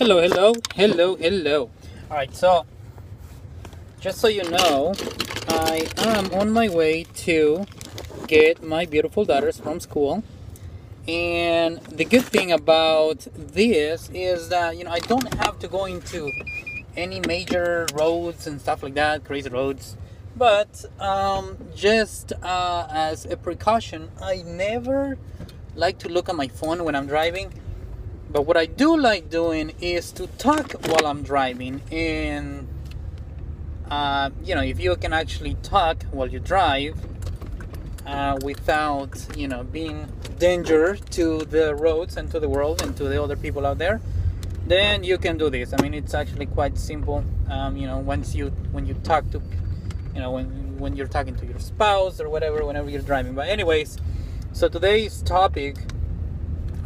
Hello. Alright, so just so you know, I am on my way to get my beautiful daughters from school. And the good thing about this is that, I don't have to go into any major roads and stuff like that, crazy roads. But just as a precaution, I never like to look at my phone when I'm driving. But what I do like doing is to talk while I'm driving. And, if you can actually talk while you drive without, being danger to the roads and to the world and to the other people out there, then you can do this. I mean, it's actually quite simple. When you talk to, when you're talking to your spouse or whatever, whenever you're driving. But anyways, so today's topic,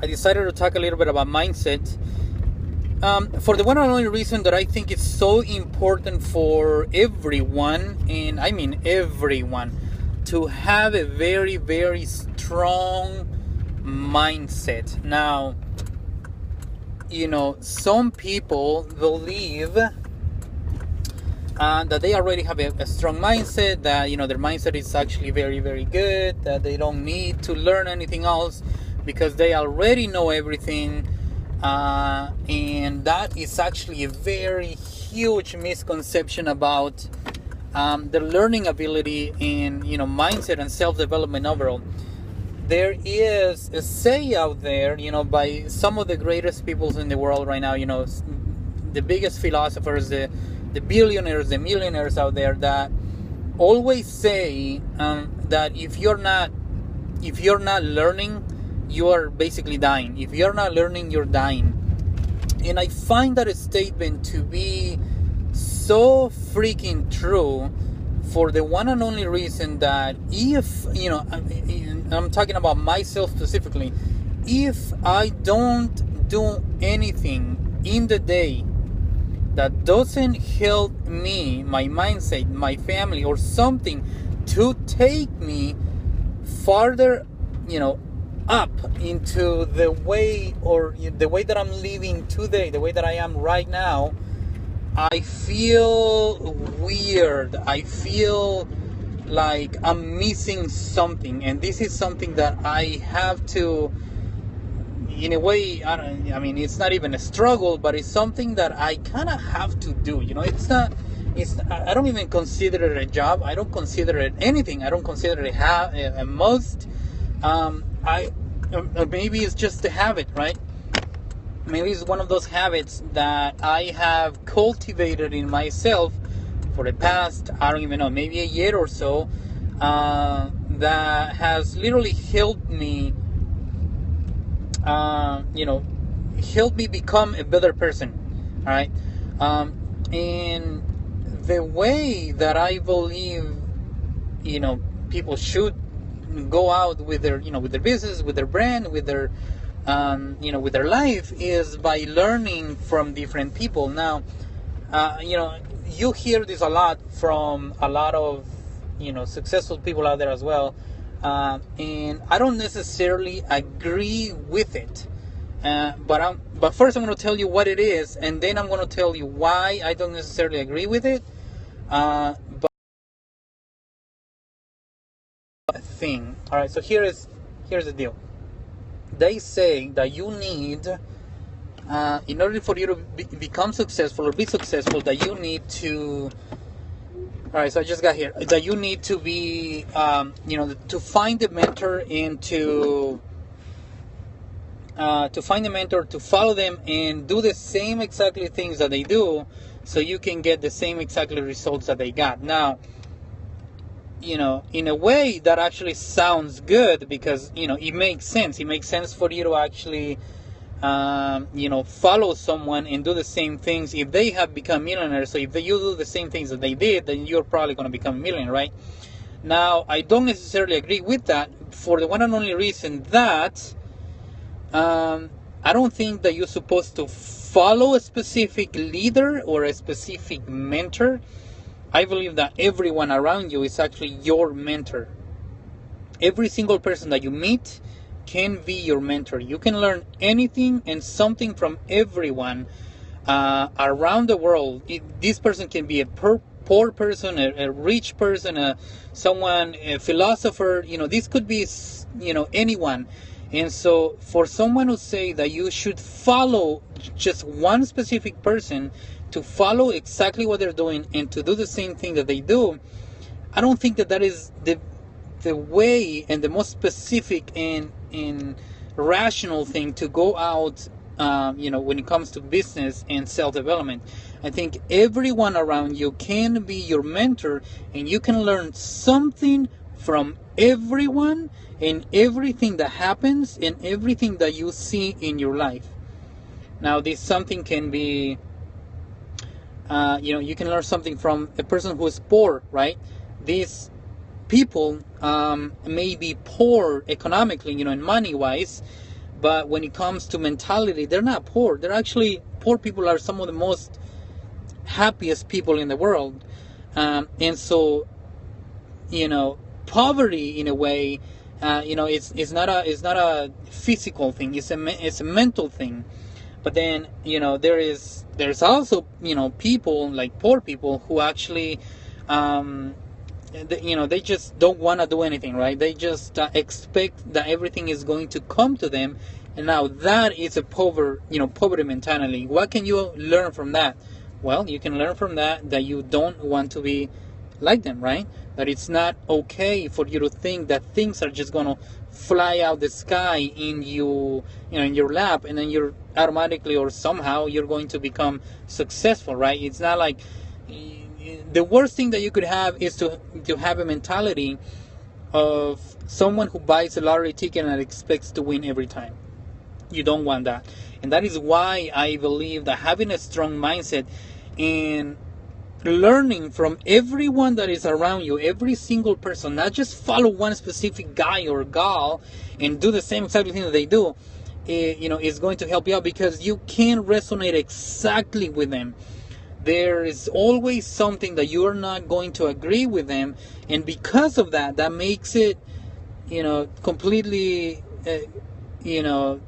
I decided to talk a little bit about mindset for the one and only reason that I think it's so important for everyone, and I mean everyone, to have a very, very strong mindset. Now, some people believe that they already have a strong mindset, that, their mindset is actually very, very good, that they don't need to learn anything else because they already know everything, and that is actually a very huge misconception about the learning ability and mindset and self-development overall. There is a say out there, by some of the greatest people in the world right now, the biggest philosophers, the billionaires, the millionaires out there, that always say that if you're not learning, you are basically dying. If you're not learning, you're dying. And I find that statement to be so freaking true, for the one and only reason that if, I'm talking about myself specifically, if I don't do anything in the day that doesn't help me, my mindset, my family, or something to take me farther, up into the way, or the way that I'm living today, the way that I am right now, I feel weird. I feel like I'm missing something, and this is something that I have to, in a way, I mean, it's not even a struggle, but it's something that I kind of have to do. I don't even consider it a job. I don't consider it anything. I don't consider it a must. Maybe it's just a habit, right? Maybe it's one of those habits that I have cultivated in myself for the past, I don't even know, maybe a year or so, that has literally helped me, helped me become a better person, all right? And the way that I believe, people should go out with their, with their business, with their brand, with their, with their life, is by learning from different people. Now, you hear this a lot from a lot of, successful people out there as well. And I don't necessarily agree with it. But first I'm going to tell you what it is, and then I'm going to tell you why I don't necessarily agree with it. But thing. All right. So here's the deal. They say that you need, in order for you to become successful or be successful, that you need to. All right, so I just got here. That you need to be, to find a mentor and to find a mentor, to follow them and do the same exactly things that they do, so you can get the same exactly results that they got. Now, in a way that actually sounds good, because, it makes sense. It makes sense for you to actually, follow someone and do the same things if they have become millionaires. So if you do the same things that they did, then you're probably going to become a millionaire, right? Now, I don't necessarily agree with that, for the one and only reason that I don't think that you're supposed to follow a specific leader or a specific mentor. I believe that everyone around you is actually your mentor. Every single person that you meet can be your mentor. You can learn anything and something from everyone, around the world. This person can be a poor person, a rich person, someone, a philosopher. This could be, anyone. And so for someone to say that you should follow just one specific person, to follow exactly what they're doing and to do the same thing that they do, I don't think that is the way and the most specific and rational thing to go out, when it comes to business and self-development. I think everyone around you can be your mentor, and you can learn something from everyone and everything that happens and everything that you see in your life. Now, this something can be, you can learn something from a person who is poor, right? These people may be poor economically, and money-wise, but when it comes to mentality, they're not poor. They're actually, poor people are some of the most happiest people in the world. And so, poverty in a way, it's not a physical thing. It's a mental thing. But then, there's also, people like poor people who actually, they just don't want to do anything, right? They just expect that everything is going to come to them, and now that is a poverty mentality. What can you learn from that? Well, you can learn from that you don't want to be like them, right? That it's not okay for you to think that things are just going to fly out the sky in in your lap, and then you're automatically or somehow you're going to become successful, right? It's not like, the worst thing that you could have is to have a mentality of someone who buys a lottery ticket and expects to win every time. You don't want that. And that is why I believe that having a strong mindset and learning from everyone that is around you, every single person, not just follow one specific guy or gal and do the same exact thing that they do, is going to help you out, because you can resonate exactly with them. There is always something that you are not going to agree with them, and because of that makes it, completely,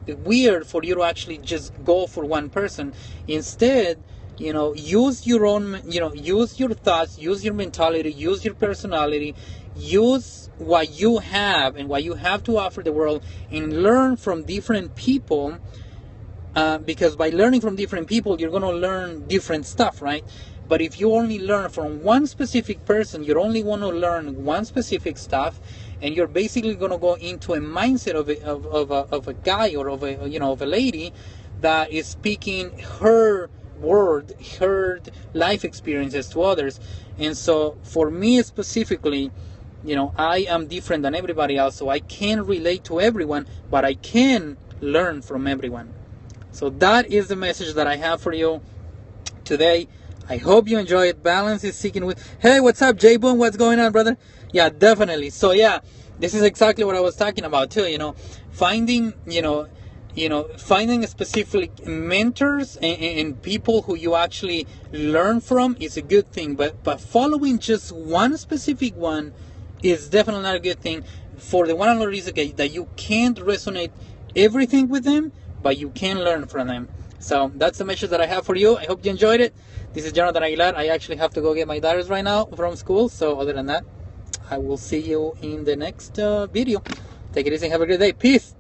weird for you to actually just go for one person. Instead, use your own, use your thoughts, use your mentality, use your personality, use what you have and what you have to offer the world, and learn from different people. Because by learning from different people, you're going to learn different stuff, right? But if you only learn from one specific person, you only want to learn one specific stuff, and you're basically going to go into a mindset of a guy or of a lady that is speaking her word, her life experiences to others. And so for me specifically, I am different than everybody else, so I can't relate to everyone, but I can learn from everyone. So that is the message that I have for you today. I hope you enjoy it. Balance is seeking with. Hey, what's up, J Boom? What's going on, brother? Yeah, definitely. So yeah, this is exactly what I was talking about too. Finding finding specific mentors and people who you actually learn from is a good thing. But following just one specific one is definitely not a good thing. For the one and only reason that you can't resonate everything with them, but you can learn from them. So that's the message that I have for you. I hope you enjoyed it. This is Jonathan Aguilar. I actually have to go get my daughters right now from school. So other than that, I will see you in the next video. Take it easy and have a great day. Peace.